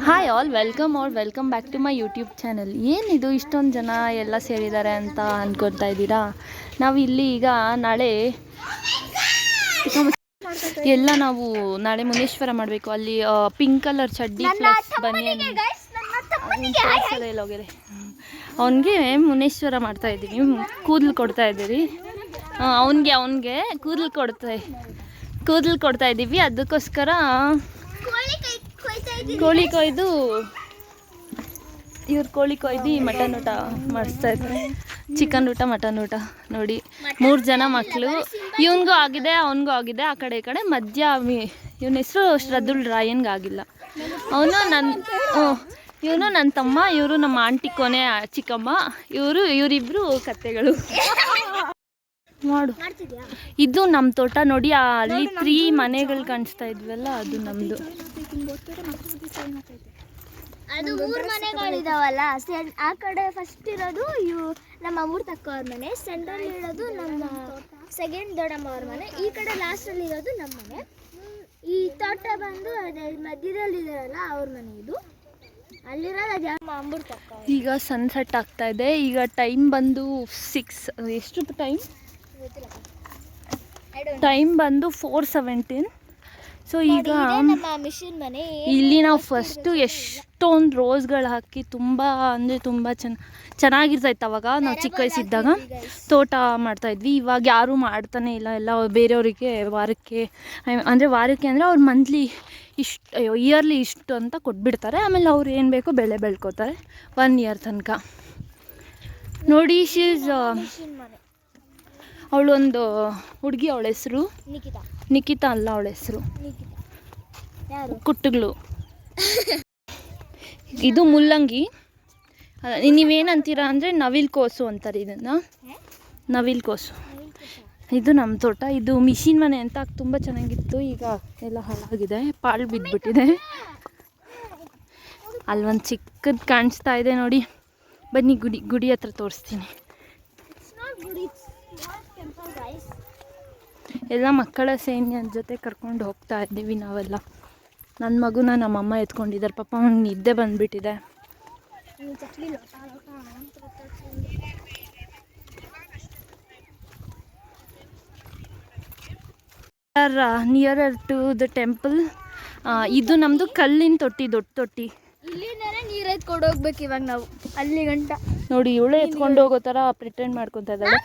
Hi all, welcome back to my YouTube channel. ಏನಿದು ಇಷ್ಟೊಂದು ಜನ ಎಲ್ಲ ಸೇರಿದ್ದಾರೆ ಅಂತ ಅಂದ್ಕೊಳ್ತಾ ಇದ್ದೀರಾ? ನಾವು ಇಲ್ಲಿ ಈಗ ನಾಳೆ ನಾಳೆ ಮುನೇಶ್ವರ ಮಾಡಬೇಕು. ಅಲ್ಲಿ ಪಿಂಕ್ ಕಲರ್ ಚಡ್ಡಿ ಪ್ಲಸ್ ಬನಿಯನ್ ಹೋಗಿದೆ. ಅವನಿಗೆ ಮುನೇಶ್ವರ ಮಾಡ್ತಾ ಇದ್ದೀವಿ, ಕೂದಲು ಕೊಡ್ತಾ ಇದ್ದೀವಿ. ಅವನಿಗೆ ಕೂದಲು ಕೊಡ್ತಾ ಇದ್ದೀವಿ. ಅದಕ್ಕೋಸ್ಕರ ಕೋಳಿ ಕೊಯ್ದು ಮಟನ್ ಊಟ ಮಾಡಿಸ್ತಾ ಇದ್ದಾರೆ. ಚಿಕನ್ ಊಟ, ಮಟನ್ ಊಟ. ನೋಡಿ, 3 ಜನ ಮಕ್ಕಳು. ಇವನಿಗೂ ಆಗಿದೆ, ಅವನಿಗೂ ಆಗಿದೆ. ಆ ಕಡೆ ಈ ಕಡೆ ಮಧ್ಯ ಇವನ ಹೆಸರು ಶ್ರದ್ಧುಲ್ ರಾಯನ್ಗೆ ಆಗಿಲ್ಲ. ಇವನು ನನ್ನ ತಮ್ಮ, ಇವರು ನಮ್ಮ ಆಂಟಿ ಕೊನೆ ಚಿಕ್ಕಮ್ಮ. ಇವರಿಬ್ರು ಕತ್ತೆಗಳು. ಮಾಡು. ಇದು ನಮ್ಮ ತೋಟ ನೋಡಿ. ಅಲ್ಲಿ 3 ಮನೆಗಳು ಕಾಣಿಸ್ತಾ ಇದ್ವಲ್ಲ, ಅದು ನಮ್ಮದು. ಅದು 3 ಮನೆಗಳಿದಾವಲ್ಲ. ಆ ಕಡೆ ಫಸ್ಟ್ ಇರೋದು ನಮ್ಮ ಅಮ್ಮೂರ್ ತಕ್ಕವ್ರ ಮನೆ, ಸೆಂಟ್ರಲ್ ಇರೋದು ನಮ್ಮ ಸೆಕೆಂಡ್ ದೊಡ್ಡಮ್ಮ ಅವ್ರ ಮನೆ, ಈ ಕಡೆ ಲಾಸ್ಟ್ ಅಲ್ಲಿ ಇರೋದು ನಮ್ಮ ಮನೆ. ಈ ತೋಟ ಬಂದು ಅದೇ ಮಧ್ಯದಲ್ಲಿ ಇದಾರಲ್ಲ ಅವ್ರ ಮನೆ. ಇದು ಅಲ್ಲಿರೋದು ನಮ್ಮ ಅಮ್ಮೂರ್ ತಕ್ಕ. ಈಗ ಸನ್ಸೆಟ್ ಆಗ್ತಾ ಇದೆ. ಈಗ ಟೈಮ್ ಬಂದು 6. ಎಷ್ಟು ಟೈಮ್ ಬಂದು 4:17. ಸೊ ಈಗ ಇಲ್ಲಿ ನಾವು ಫಸ್ಟು ಎಷ್ಟೊಂದು ರೋಸ್ಗಳು ಹಾಕಿ ತುಂಬ ಚೆನ್ನಾಗಿರ್ತೈತೆ. ಅವಾಗ ನಾವು ಚಿಕ್ಕ ವಯಸ್ಸಿದ್ದಾಗ ತೋಟ ಮಾಡ್ತಾಯಿದ್ವಿ. ಇವಾಗ ಯಾರೂ ಮಾಡ್ತಾನೆ ಇಲ್ಲ. ಎಲ್ಲ ಬೇರೆಯವರಿಗೆ ವಾರಕ್ಕೆ ಅಂದರೆ ಅವ್ರು ಮಂತ್ಲಿ ಇಯರ್ಲಿ ಇಷ್ಟು ಅಂತ ಕೊಟ್ಬಿಡ್ತಾರೆ. ಆಮೇಲೆ ಅವ್ರು ಏನು ಬೇಕೋ ಬೆಳೆ ಬೆಳ್ಕೋತಾರೆ 1 ಇಯರ್ ತನಕ. ನೋಡಿ, ಅವಳೊಂದು ಹುಡುಗಿ, ಅವಳ ಹೆಸರು ನಿಖಿತಾ ಅಲ್ಲ, ಅವಳ ಹೆಸರು ಕುಟ್ಟುಗಳು. ಇದು ಮುಲ್ಲಂಗಿ. ನೀವೇನಂತೀರಾ ಅಂದರೆ ನವಿಲ್ ಕೋಸು ಅಂತಾರೆ ಇದನ್ನು, ನವಿಲ್ ಕೋಸು. ಇದು ನಮ್ಮ ತೋಟ. ಇದು ಮಿಷಿನ್ ಮನೆ ಅಂತ ತುಂಬ ಚೆನ್ನಾಗಿತ್ತು. ಈಗ ಎಲ್ಲ ಹಾಳಾಗಿದೆ, ಪಾಳು ಬಿದ್ದುಬಿಟ್ಟಿದೆ. ಅಲ್ಲೊಂದು ಚಿಕ್ಕದು ಕಾಣಿಸ್ತಾ ಇದೆ ನೋಡಿ. ಬನ್ನಿ, ಗುಡಿ ಹತ್ರ ತೋರಿಸ್ತೀನಿ. ಎಲ್ಲ ಮಕ್ಕಳ ಸೈನ್ಯ ಜೊತೆ ಕರ್ಕೊಂಡು ಹೋಗ್ತಾ ಇದ್ದೀವಿ ನಾವೆಲ್ಲ. ನನ್ನ ಮಗುನ ನಮ್ಮಮ್ಮ ಎತ್ಕೊಂಡಿದ್ದಾರೆ. ಪಾಪ ಅವ್ನಿಗೆ ನಿದ್ದೆ ಬಂದುಬಿಟ್ಟಿದೆ. Nearer to the temple. ಇದು ನಮ್ಮದು ಕಲ್ಲಿನ ತೊಟ್ಟಿ, ದೊಡ್ಡ ತೊಟ್ಟಿ. ಇಲ್ಲಿಂದನೇ ನೀರು ಎತ್ಕೊಂಡು ಹೋಗ್ಬೇಕು ಇವಾಗ ನಾವು ಅಲ್ಲಿ ಗಂಟ. ನೋಡಿ, ಇವಳೇ ಎತ್ಕೊಂಡು ಹೋಗೋ ಥರ ಪ್ರಿಟೆಂಡ್ ಮಾಡ್ಕೊತಾ ಇದ್ದಾಳೆ.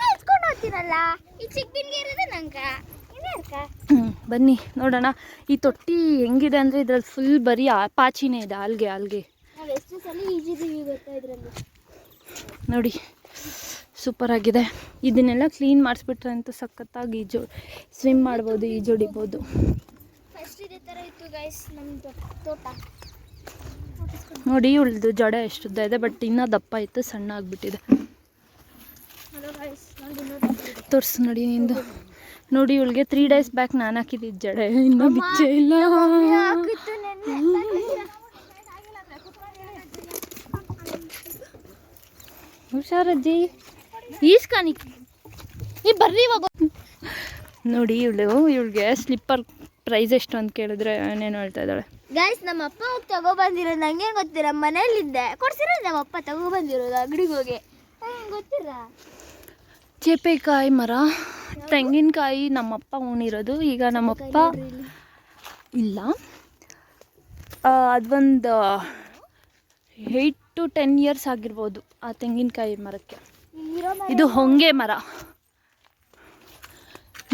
ಬನ್ನಿ ನೋಡೋಣ ಈ ತೊಟ್ಟಿ ಹೆಂಗಿದೆ ಅಂದರೆ ಇದ್ರಲ್ಲಿ ಫುಲ್ ಬರೀ ಪಾಚಿನೇ ಇದೆ, ಆಲ್ಗೆ. ನೋಡಿ, ಸೂಪರ್ ಆಗಿದೆ. ಇದನ್ನೆಲ್ಲ ಕ್ಲೀನ್ ಮಾಡಿಸ್ಬಿಟ್ರೆ ಅಂತೂ ಸಖತ್ತಾಗಿ ಸ್ವಿಮ್ ಮಾಡ್ಬೋದು, ಈಜೊಡಿಬೋದು. ನೋಡಿ, ಇವಳದು ಜಡ ಎಷ್ಟುದ್ದ ಇದೆ, ಬಟ್ ಇನ್ನೂ ದಪ್ಪ ಇತ್ತು, ಸಣ್ಣ ಆಗಿಬಿಟ್ಟಿದೆ. ತೋರಿಸು ನೋಡಿ ನಿಂದು. ನೋಡಿ, ಇವಳಿಗೆ 3 days ಬ್ಯಾಕ್ ನಾನು ಹಾಕಿದ್ದಿದ್ದು ಜಡೆ ಇನ್ನೂ ಬಿಚ್ಚೇ ಇಲ್ಲ. ಹುಷಾರಜ್ಜಿ, ಈಸ್ಕಾನಿ ಈ ಬರ್ರಿ ಇವಾಗ. ನೋಡಿ, ಇವಳಿಗೆ ಸ್ಲಿಪ್ಪರ್ ಪ್ರೈಸ್ ಎಷ್ಟು ಅಂತ ಕೇಳಿದ್ರೆ ಏನೇನು ಹೇಳ್ತಾ ಇದ್ದಾಳೆ. ಗೈಸ್, ನಮ್ಮ ಅಪ್ಪ ಹೋಗಿ ತಗೊಬಂದಿರೋದು ನಂಗೆ ಗೊತ್ತಿರ, ಮನೇಲಿದ್ದೆ ಕೊಡ್ಸಿರೋ ನಮ್ಮ ಅಪ್ಪ ತಗೊಬಂದಿರೋದು ಅಂಗಡಿಗೆ ಹೋಗಿ. ಗೊತ್ತಿರ ಚೇಪೆಕಾಯಿ ಮರ, ತೆಂಗಿನಕಾಯಿ ನಮ್ಮಪ್ಪ ಉಣಿರೋದು. ಈಗ ನಮ್ಮಪ್ಪ ಇಲ್ಲ, ಅದೊಂದು 8 to 10 years ಆಗಿರ್ಬೋದು ಆ ತೆಂಗಿನಕಾಯಿ ಮರಕ್ಕೆ. ಇದು ಹೊಂಗೆ ಮರ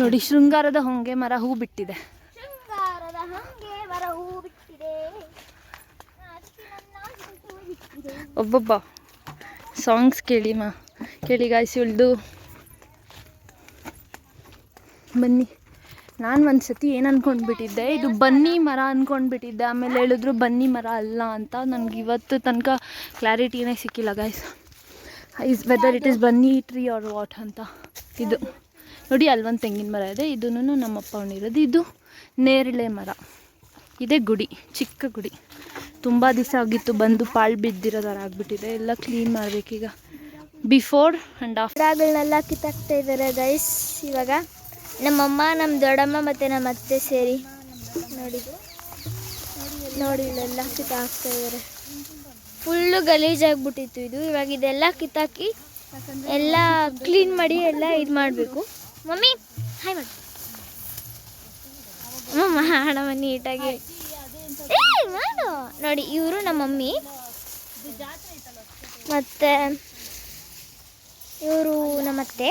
ನೋಡಿ, ಶೃಂಗಾರದ ಹೊಂಗೆ ಮರ ಹೂ ಬಿಟ್ಟಿದೆ. ಒಬ್ಬೊಬ್ಬ ಸಾಂಗ್ಸ್ ಕೇಳಿ ಗಾಯ್ಸ್. ಇವಳ್ದು ಬನ್ನಿ. ನಾನು ಒಂದು ಸತಿ ಏನು ಅಂದ್ಕೊಂಡ್ಬಿಟ್ಟಿದ್ದೆ, ಇದು ಬನ್ನಿ ಮರ ಅಂದ್ಕೊಂಡ್ಬಿಟ್ಟಿದ್ದೆ. ಆಮೇಲೆ ಹೇಳಿದ್ರು ಬನ್ನಿ ಮರ ಅಲ್ಲ ಅಂತ. ನನಗೆ ಇವತ್ತು ತನಕ ಕ್ಲಾರಿಟಿನೇ ಸಿಕ್ಕಿಲ್ಲ ಗಾಯ್ಸ್, ವೆದರ್ ಇಟ್ ಈಸ್ ಬನ್ನಿ ಟ್ರೀ ಆರ್ ವಾಟ್ ಅಂತ. ಇದು ನೋಡಿ, ಅಲ್ಲೊಂದು ತೆಂಗಿನ ಮರ ಇದೆ, ಇದೂ ನಮ್ಮಪ್ಪ ಉಣಿರೋದು. ಇದು ನೇರಳೆ ಮರ ಇದೆ. ಗುಡಿ, ಚಿಕ್ಕ ಗುಡಿ. ತುಂಬ ದಿವಸ ಆಗಿತ್ತು ಬಂದು, ಪಾಳು ಬಿದ್ದಿರೋ ಥರ ಆಗಿಬಿಟ್ಟಿದೆ. ಎಲ್ಲ ಕ್ಲೀನ್ ಮಾಡಬೇಕೀಗ. ಬಿಫೋರ್ ಆ್ಯಂಡ್ ಆಫ್ಟರ್ ಗಿಡಗಳನ್ನೆಲ್ಲ ಕಿತ್ತಾಕ್ತಾ ಇದ್ದಾರೆ ಗೈಸ್. ಇವಾಗ ನಮ್ಮಮ್ಮ, ನಮ್ಮ ದೊಡ್ಡಮ್ಮ ಮತ್ತು ನಮ್ಮ ಅತ್ತೆ ಸೇರಿ ನೋಡಿ ನೋಡಿ ಇಲ್ಲೆಲ್ಲ ಕಿತ್ತಾಕ್ತಾ ಇದ್ದಾರೆ. ಫುಲ್ಲು ಗಲೀಜಾಗ್ಬಿಟ್ಟಿತ್ತು ಇದು. ಇವಾಗ ಇದೆಲ್ಲ ಕಿತ್ತಾಕಿ ಎಲ್ಲ ಕ್ಲೀನ್ ಮಾಡಿ ಎಲ್ಲ ಇದು ಮಾಡಬೇಕು. ಮಮ್ಮಿ ಹಾಯ್ ಮಾಡಿ ಮಾಡಮ್ಮ ನೀಟಾಗಿ ಮಾಡು. ನೋಡಿ ಇವರು ನಮ್ಮ ಮಮ್ಮಿ, ಮತ್ತು ಇವರು ನಮ್ಮತ್ತೆ,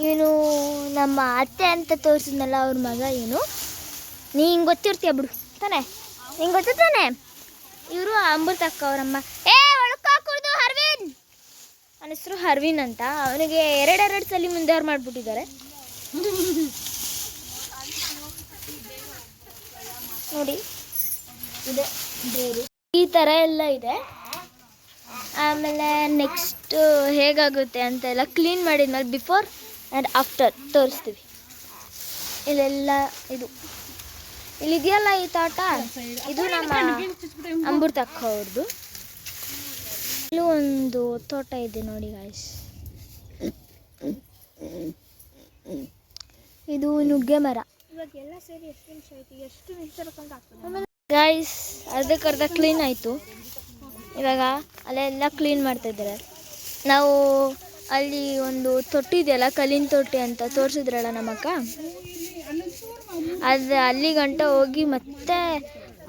ಇವನು ನಮ್ಮ ಅತ್ತೆ ಅಂತ ತೋರಿಸಿದ್ನಲ್ಲ ಅವ್ರ ಮಗ. ಇವನು ನೀ ಹಿಂಗೆ ಗೊತ್ತಿರ್ತೀಯ ಬಿಡು ತಾನೆ, ಹಿಂಗೆ ಗೊತ್ತು ತಾನೆ. ಇವರು ಅಮೃತ ಅಕ್ಕ ಅವರಮ್ಮ. ಒಳಕಾಕುಡ್ದು ಹರ್ವಿನ್, ಅವನ ಹೆಸರು ಹರ್ವಿನ್ ಅಂತ. ಅವನಿಗೆ ಎರಡೆರಡು ಸಲ ಮುಂದೆ ಅವ್ರು ಮಾಡಿಬಿಟ್ಟಿದ್ದಾರೆ ನೋಡಿ. ಇದೆ ಈ ಥರ ಎಲ್ಲ ಇದೆ. ಆಮೇಲೆ ನೆಕ್ಸ್ಟ್ ಹೇಗಾಗುತ್ತೆ ಅಂತೆಲ್ಲ ಕ್ಲೀನ್ ಮಾಡಿದ್ಮೇಲೆ ಬಿಫೋರ್ ಆ್ಯಂಡ್ ಆಫ್ಟರ್ ತೋರಿಸ್ತೀವಿ. ಇಲ್ಲೆಲ್ಲ ಇಲ್ಲಿದೆಯಲ್ಲ ಈ ತೋಟ, ಇದು ನಮ್ಮ ಅಮೃತ ಅಕ್ಕ ಅವ್ರದ್ದು. ಇಲ್ಲೂ ಒಂದು ತೋಟ ಇದೆ ನೋಡಿ ಗಾಯ್ಸ್. ಇದು ನುಗ್ಗೆ ಮರ. ಇವಾಗೆಲ್ಲ ಸೇರಿ ಎಷ್ಟು ನಿಮಿಷ ಆಯ್ತು? ಎಷ್ಟು ನಿಮಿಷ ಗಾಯ್ಸ್? ಅರ್ಧಕ್ಕರ್ಧ ಕ್ಲೀನ್ ಆಯಿತು. ಇವಾಗ ಅಲ್ಲೆಲ್ಲ ಕ್ಲೀನ್ ಮಾಡ್ತಾಯಿದ್ದಾರೆ. ನಾವು ಅಲ್ಲಿ ಒಂದು ತೊಟ್ಟಿ ಇದೆಯಲ್ಲ, ಕಲ್ಲಿನ ತೊಟ್ಟಿ ಅಂತ ತೋರಿಸಿದ್ರಲ್ಲ ನಮ್ಮಕ್ಕ, ಅದು ಅಲ್ಲಿ ಗಂಟ ಹೋಗಿ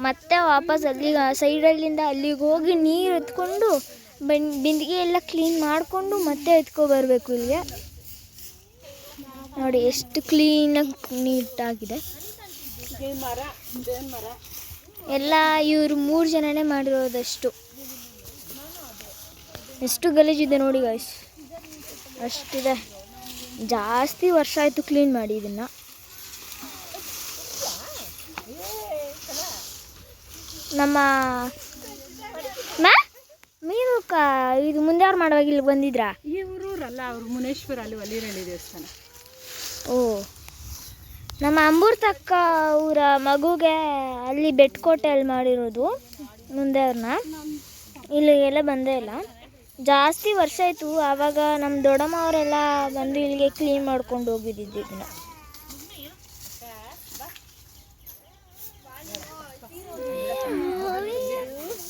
ಮತ್ತೆ ವಾಪಸ್ ಅಲ್ಲಿಗೆ ಸೈಡಲ್ಲಿಂದ ಅಲ್ಲಿಗೆ ಹೋಗಿ ನೀರು ಎತ್ಕೊಂಡು ಬಿಂದಿಗೆ ಎಲ್ಲ ಕ್ಲೀನ್ ಮಾಡಿಕೊಂಡು ಮತ್ತೆ ಎತ್ಕೊಬರ್ಬೇಕು ಇಲ್ಲಿಗೆ. ನೋಡಿ ಎಷ್ಟು ಕ್ಲೀನಾಗಿ ನೀಟಾಗಿದೆ ಎಲ್ಲ. ಇವರು 3 ಜನನೇ ಮಾಡಿರೋದಷ್ಟು. ಎಷ್ಟು ಗಲೀಜಿದೆ ನೋಡಿ ಗಾಯ್ಸ್, ಅಷ್ಟಿದೆ. ಜಾಸ್ತಿ ವರ್ಷ ಆಯಿತು ಕ್ಲೀನ್ ಮಾಡಿ ಇದನ್ನು. ನಮ್ಮ మీరు ಇದು ಮುಂದೆ ಅವ್ರು ಮಾಡುವಾಗ ಇಲ್ಲಿ ಬಂದಿದ್ರಾ? ಈ ಊರಲ್ಲ, ಅವ್ರು ಮುನೇಶ್ವರ ಅಲ್ಲಿ ಒಲಿರಳ್ಳಿ ದೇವಸ್ಥಾನ. ಓ, ನಮ್ಮ ಅಮೃತಕ್ಕ ಅವರ ಮಗುಗೆ ಅಲ್ಲಿ ಬೆಟ್ಕೋಟೆಯಲ್ಲಿ ಮಾಡಿರೋದು ಮುಂದೆ ಅವ್ರನ್ನ. ಇಲ್ಲಿಗೆಲ್ಲ ಬಂದೇ ಇಲ್ಲ, ಜಾಸ್ತಿ ವರ್ಷ ಆಯಿತು. ಆವಾಗ ನಮ್ಮ ದೊಡ್ಡಮ್ಮ ಅವರೆಲ್ಲ ಬಂದು ಇಲ್ಲಿಗೆ ಕ್ಲೀನ್ ಮಾಡ್ಕೊಂಡು ಹೋಗಿದ್ದಿದ್ದು ಇದನ್ನು.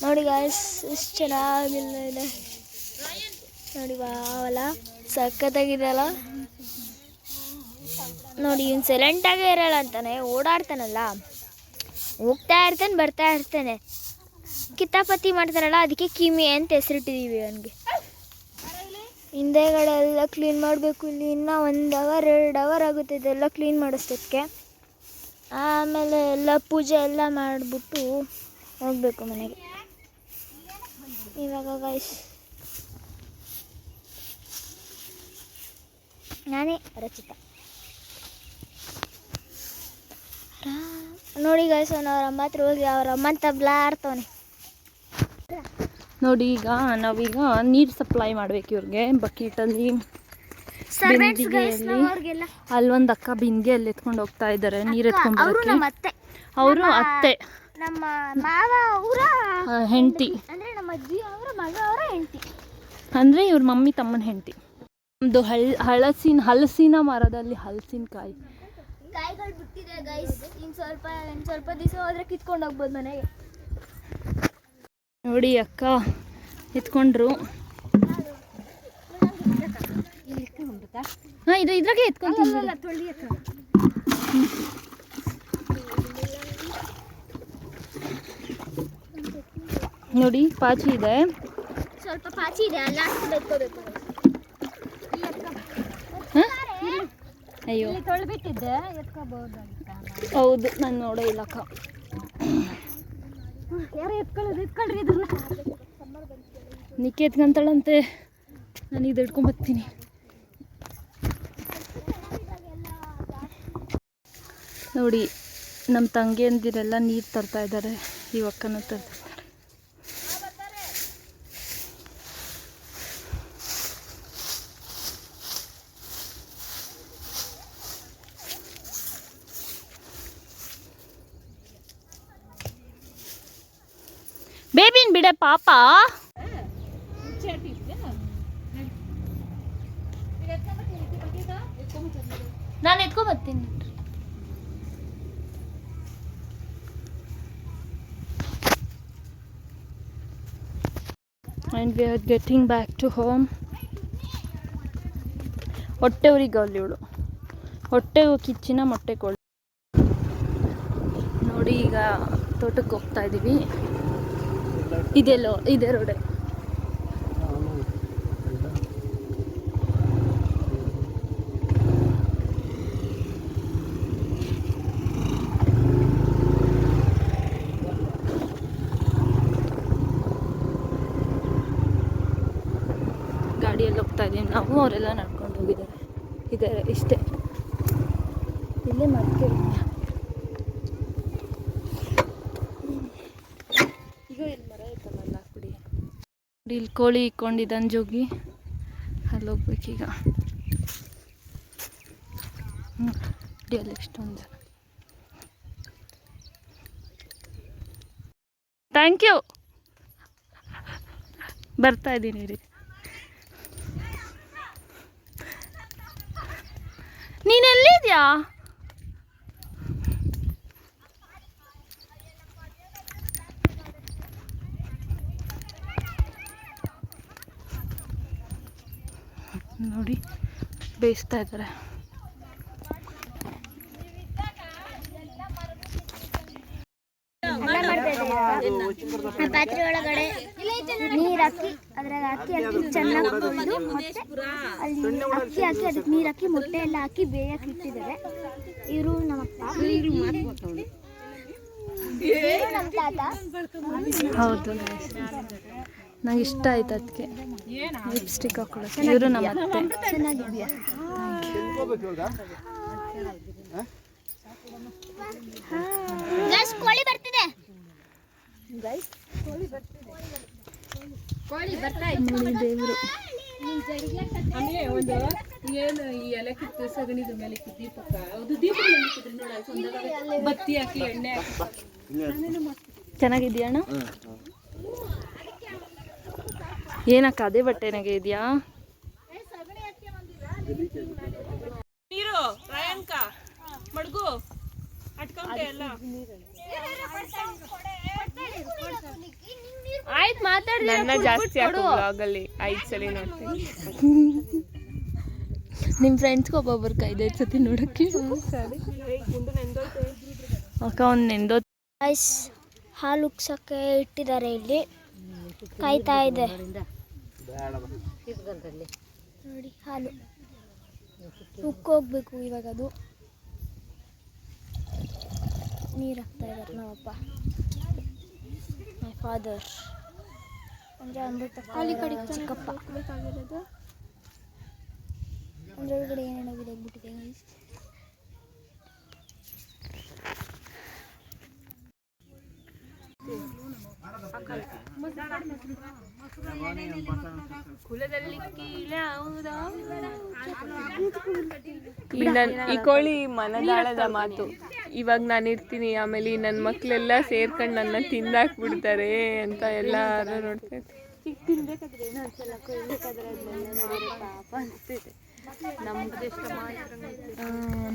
ನೋಡಿ ಗಾಯ್ಸ್ ಎಷ್ಟು ಚೆನ್ನಾಗಿಲ್ಲ ಇದೆ ನೋಡಿ. ವಾವಲ್ಲ ಸಖತ್ತಾಗಿದೆ ಅಲ್ಲ ನೋಡಿ. ಇವ್ನು ಸೈಲೆಂಟಾಗೇ ಇರಲ್ಲ ಅಂತಾನೆ, ಓಡಾಡ್ತಾನಲ್ಲ, ಹೋಗ್ತಾ ಇರ್ತಾನೆ ಬರ್ತಾ ಇರ್ತಾನೆ. ಕಿತ್ತಾಪತಿ ಮಾಡ್ತಾರಲ್ಲ, ಅದಕ್ಕೆ ಕಿಮಿ ಅಂತ ಹೆಸರಿಟ್ಟಿದ್ದೀವಿ ಅವನಿಗೆ. ಹಿಂದೆಗಡೆ ಎಲ್ಲ ಕ್ಲೀನ್ ಮಾಡಬೇಕು. ಇಲ್ಲಿ ಇನ್ನೂ 1 ಅವರ್ 2 ಅವರ್ ಆಗುತ್ತೆ ಇದೆಲ್ಲ ಕ್ಲೀನ್ ಮಾಡಿಸೋದಕ್ಕೆ. ಆಮೇಲೆ ಎಲ್ಲ ಪೂಜೆ ಎಲ್ಲ ಮಾಡಿಬಿಟ್ಟು ಹೋಗಬೇಕು ಮನೆಗೆ. ಇವಾಗ ಗಾಯ್ಸ್ ನಾನೇ ರಚಿತಾ. ನೋಡಿ ಗಾಯ್ಸ್, ಅವ್ರ ಅಮ್ಮ ಹತ್ರ ಹೋಗಿ ಅವ್ರ ಅಮ್ಮನ ತಬ್ಲಾ ಆಡ್ತವನೆ ನೋಡಿ. ಈಗ ನಾವೀಗ ನೀರು ಸಪ್ಲೈ ಮಾಡ್ಬೇಕು ಇವ್ರಿಗೆ ಬಕೆಟಲ್ಲಿ, ಬಿಂದಿಗೆಯಲ್ಲಿ. ಅಲ್ಲೊಂದು ಅಕ್ಕ ಬಿಂದಿಗೆಯಲ್ಲಿ ಎತ್ಕೊಂಡು ಹೋಗ್ತಾ ಇದ್ದಾರೆ ನೀರು ಎತ್ಕೊಂಡು. ಅವರು ಅತ್ತೆ, ನಮ್ಮ ಮಾವ ಅವರ ಹೆಂಡತಿ, ಅಂದರೆ ನಮ್ಮ ಅಜ್ಜಿ ಅವರ ಮಗ ಅವರ ಹೆಂಡತಿ, ಅಂದರೆ ಇವ್ರ ಮಮ್ಮಿ ತಮ್ಮನ ಹೆಂಡತಿ. ಒಂದು ಹಲಸಿನ ಮರದಲ್ಲಿ ಹಲಸಿನಕಾಯಿ ಕಾಯಿಗಳು ಬಿಟ್ಟಿದೆ ಗೈಸ್. ಇನ್ನು ಸ್ವಲ್ಪ ದಿವಸ ಹೋದ್ರೆ ಕಿತ್ಕೊಂಡು ಹೋಗ್ಬೋದು ಮನೆಗೆ. ನೋಡಿ ಅಕ್ಕ ಎತ್ಕೊಂಡ್ರು. ಹಾಂ, ಇದು ಇದ್ರಾಗೆ ಎತ್ಕೊಂತೀನಿ. ನೋಡಿ ಪಾಚಿ ಇದೆ, ಸ್ವಲ್ಪ ಪಾಚಿ ಇದೆ, ಅಲ್ಲ ಎತ್ಕೋಬೇಕು. ಅಯ್ಯೋ ತೊಳ್ಬಿಟ್ಟಿದ್ದೆ, ಎತ್ಕೋಬಹುದಾಗಿತ್ತ? ಹೌದು, ನಾನು ನೋಡೇ ಇಲ್ಲಕ್ಕ. ಯಾರು ಎತ್ಕೊಳ್ರಿ ಇದನ್ನ. ನಿಕ್ಕಿ ಎತ್ಕೊಂತಾಳಂತೆ, ನಾನು ಇದು ಹಿಡ್ಕೊಂಬರ್ತೀನಿ. ನೋಡಿ ನಮ್ಮ ತಂಗಿಯಂದಿರೆಲ್ಲ ನೀರು ತರ್ತಾ ಇದ್ದಾರೆ, ಈ ಅಕ್ಕನೂ ತರ್ತಾ ಇದ್ದಾರೆ. ಬೇಬಿನ್ ಬಿಡೆ ಪಾಪ. ನಾನು ಎತ್ಕೊಂಬರ್ತೀನಿ. And we are getting back to home. ಹೊಟ್ಟೆ ಉರಿಗವಳು ಇವಳು, ಹೊಟ್ಟೆ ಕಿಚ್ಚಿನ ಮೊಟ್ಟೆ ಕೋಳಿ. ನೋಡಿ ಈಗ ತೋಟಕ್ಕೆ ಹೋಗ್ತಾ ಇದ್ದೀವಿ. ಇದೇ ರೋಡೆ. ಗಾಡಿಯಲ್ಲಿ ಹೋಗ್ತಾ ಇದ್ದೀವಿ ನಾವು, ಅವರೆಲ್ಲ ನಡ್ಕೊಂಡು ಹೋಗಿದ್ದಾರೆ. ಇಷ್ಟೇ, ಇಲ್ಲೇ ಮತ್ತೆ ಈಗ ಇಲ್ಲಿ ಮರ ಇತ್ತಲ್ಲ ಕುಡಿ. ಇಲ್ಲಿ ಕೋಳಿ ಇಕ್ಕೊಂಡಿದ್ದಾನೆ ಜೋಗಿ, ಅಲ್ಲಿ ಹೋಗ್ಬೇಕೀಗ. ಅಲ್ಲಿ ಎಷ್ಟೊಂದು ಜನ. ಥ್ಯಾಂಕ್ ಯು, ಬರ್ತಾ ಇದ್ದೀನಿ ರೀ. ನೀನೆಲ್ಲಿದ್ಯಾ? ನೋಡಿ ಬೇಯಿಸ್ತಾ ಇದ್ದಾರೆ. ಪಾತ್ರೆ ಒಳಗಡೆ ನೀರು ಹಾಕಿ ಅದ್ರಾಗ ಅಕ್ಕಿ ಚೆನ್ನಾಗಿ ತೊಳೆದು ಮತ್ತೆ ಅಲ್ಲಿ ಅಕ್ಕಿ ಹಾಕಿ ಅದಕ್ಕೆ ನೀರು ಹಾಕಿ ಮೊಟ್ಟೆ ಎಲ್ಲ ಹಾಕಿ ಬೇಯಕ್ಕೆ ಇಟ್ಟಿದ್ದಾರೆ. ಇವರು ನಮ್ಮಪ್ಪ, ನಮ್ಮ ತಾತ. ಹೌದು, ನಂಗೆ ಇಷ್ಟ ಆಯ್ತು ಅದಕ್ಕೆ ಲಿಪ್ಸ್ಟಿಕ್ ಹಾಕೊಳ್ಳೋಕೆ. ಇವರು ನಮ್ಮ ಅತ್ತೆ. ಚೆನ್ನಾಗಿದೆಯಾ? ಗೈಸ್ ಕೋಳಿ ಬರ್ತಿದೆ. ನೋಡಿ ದೇವರು. ಆಮೇಲೆ ಒಂದು ಏನು ಈ ಎಲೆ ಕಿತ್ತು ಸಗಣಿದ ಮೇಲೆ ದೀಪಕ್ಕ ಅದು ದೀಪ ಬತ್ತಿ ಹಾಕಿ ಎಣ್ಣೆ ಹಾಕಿ. ಚೆನ್ನಾಗಿದ್ಯಾ ಅಣ್ಣ? ಏನಕ್ಕ ಅದೇ ಬಟ್ಟೆನಾಗೆ ಇದೆಯಾ? ನೀರು ರಾಯಣ್ಕ ಮಡ್ಗು ಅಟ್ಕೊಂಡೆ ಎಲ್ಲ ಆಯ್ತು, ಮಾತಾಡಿ. ನನ್ನ ಜಾಸ್ತಿ ಹಾಕು ಬ್ಲಾಗಲ್ಲಿ 5 ಸಲ ನೋಡ್ತೀನಿ. ನಿಮ್ಮ ಫ್ರೆಂಡ್ಸ್ಗೆ ಒಬ್ಬೊಬ್ಬರು 5-5 ಸತಿ ನೋಡೋಕ್ಕೆ. ಅಕ್ಕ ಒಂದು ನೆಂದೋ. ಗೈಸ್ ಹಾಲು ಉಗ್ಸಕ್ಕೆ ಇಟ್ಟಿದ್ದಾರೆ, ಇಲ್ಲಿ ಕಾಯ್ತಾ ಇದೆ ನೋಡಿ. ಹಾಲು ಉಕ್ಕೋಗ್ಬೇಕು ಇವಾಗ. ಅದು ನೀರು ಹಾಕ್ತಾ ಇದ್ದಾರೆ ನಮ್ಮಪ್ಪ, ಮೈ ಫಾದರ್ ಅಂದರೆ ಅಮೃತ ಚಿಕ್ಕಪ್ಪ. ಅದರೊಳಗಡೆ ಏನೇನೋ ಬಿದ್ದೋಗ್ಬಿಟ್ಟಿದೆ ಗೈಸ್. ಈ ಕೋಳಿ ಮನದಾಳದ ಮಾತು. ಇವಾಗ ನಾನು ಇರ್ತೀನಿ, ಆಮೇಲೆ ನನ್ನ ಮಕ್ಕಳೆಲ್ಲ ಸೇರ್ಕೊಂಡು ನನ್ನ ತಿಂದಾಕ್ಬಿಡ್ತಾರೆ ಅಂತ ಎಲ್ಲರೂ ನೋಡ್ತಾರೆ.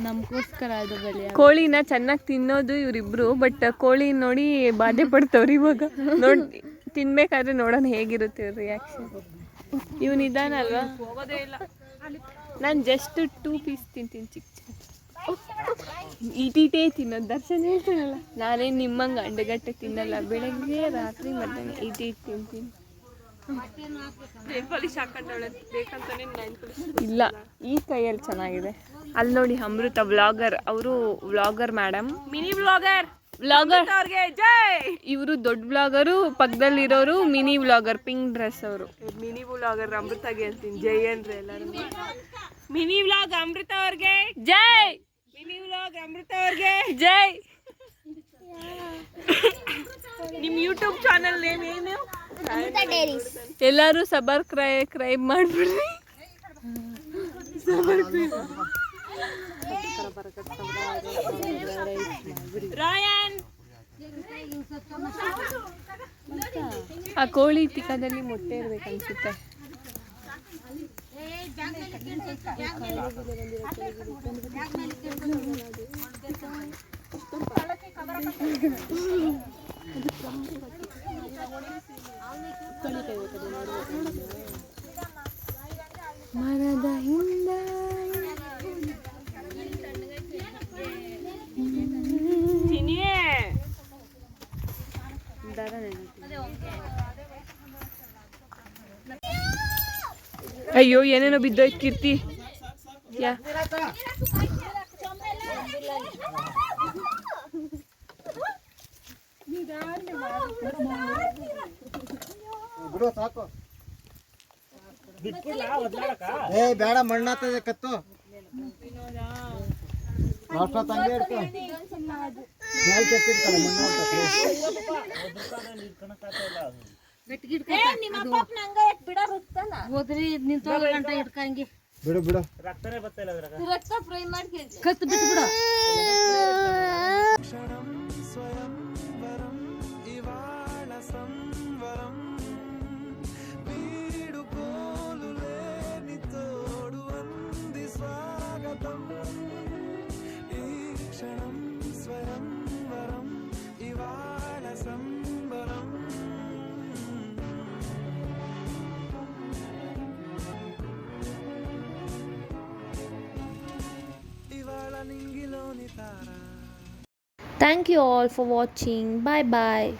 ನಮಗೋಸ್ಕರ ಅದು ಬೆಲೆ. ಕೋಳಿನ ಚೆನ್ನಾಗಿ ತಿನ್ನೋದು ಇವರಿಬ್ರು, ಬಟ್ ಕೋಳಿ ನೋಡಿ ಬಾಧೆ ಪಡ್ತವ್ರು ಇವಾಗ. ನೋಡಿ ತಿನ್ಬೇಕಾದ್ರೆ ನೋಡೋಣ ಹೇಗಿರುತ್ತೆ ಇವ್ರ ರಿಯಾಕ್ಷನ್. ಇವನಿದ್ದಾನಲ್ವಾ, ಹೋಗೋದೇ ಇಲ್ಲ. ನಾನು ಜಸ್ಟ್ 2 ಪೀಸ್ ತಿಂತೀನಿ, ಚಿಕ್ಕ ಈಟೀಟೇ ತಿನ್ನೋದು. ದರ್ಶನ ಹೇಳ್ತೀನಲ್ಲ, ನಾನೇನು ನಿಮ್ಮಂಗೆ ಅಂಡಗಟ್ಟೆ ತಿನ್ನಲ್ಲ, ಬೆಳಗ್ಗೆ ರಾತ್ರಿ ಮಧ್ಯಾಹ್ನ ಈಟೀಟ್ ತಿಂತೀನಿ. ಇಲ್ಲ, ಈ ಕೈಯಲ್ಲಿ ಚೆನ್ನಾಗಿದೆ. ಅಲ್ಲಿ ನೋಡಿ ಅಮೃತ ವ್ಲಾಗರ್, ಅವರು ವ್ಲಾಗರ್ ಮೇಡಮ್, ಮಿನಿ ವ್ಲಾಗರ್. ಇವರು ದೊಡ್ಡ ವ್ಲಾಗರು, ಪಕ್ಕದಲ್ಲಿರೋರು ಮಿನಿ ವ್ಲಾಗರ್, ಪಿಂಕ್ ಡ್ರೆಸ್ ಅವರು. ಮಿನಿ ವ್ಲಾಗರ್ ಅಮೃತಗೆ ಹೇಳ್ತೀನಿ ಜೈ ಅಂದ್ರೆ ಎಲ್ಲರೂ. ಮಿನಿ ವ್ಲಾಗ್ ಅಮೃತ ಅವ್ರಿಗೆ ಜೈ. ಮಿನಿ ವ್ಲಾಗ್ ಅಮೃತ ಅವ್ರಿಗೆ ಜೈ. ನಿಮ್ಮ ಯೂಟ್ಯೂಬ್ ಚಾನಲ್ ನೇಮ್ ಏನು? ಎಲ್ಲರೂ ಸಬ್ಸ್ಕ್ರೈಬ್ ಮಾಡ್ಬಿಡ್ರಿ. ರಾಯನ್, ಆ ಕೋಳಿ ತಿಕ್ಕದಲ್ಲಿ ಮೊಟ್ಟೆ ಇರ್ಬೇಕು ಅನ್ಸುತ್ತೆ. ಅಯ್ಯೋ ಏನೇನೋ ಬಿದ್ದೋಯ್ತು ಕೀರ್ತಿ. ಯಾ ಬಿಡು ಸಾಕು. ಏ ಬೇಡ ಮಣ್ಣಾಗ್ತದೆ ಕತ್ತು. ತಂಗೆ ಇಡ್ಕೊ. ಮ್ಯಾಲ್ ಕೆತ್ತಿರ್ತಾಳೆ ಮಣ್ಣು ಆಗ್ತದೆ. ಬಿಡು ಬಿಡು. Thank you all for watching. Bye bye.